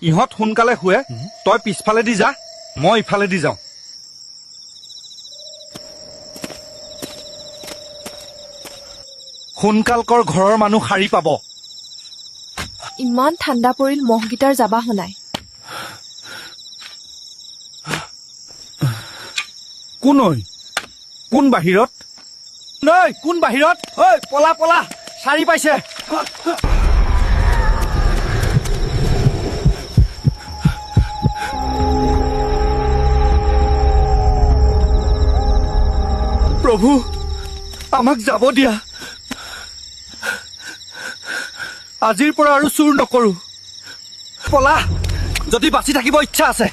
ইহঁত সোনকালে শুৱে, তই পিছফালেদি যা, মই ইফালেদি যাওঁ। সোনকাল কৰ, ঘৰৰ মানুহ সাৰি পাব। ইমান ঠাণ্ডা পৰিল, মহকেইটাৰ যাবা হনাই। কোন ঐ? কোন বাহিৰত? নৈ কোন বাহিৰত? ঐ পলা পলা, সাৰি পাইছে। প্ৰভু, আমাক যাব দিয়া। আজিৰ পৰা আৰু চুৰ নকৰো। পলা, যদি বাচি থাকিব ইচ্ছা আছে।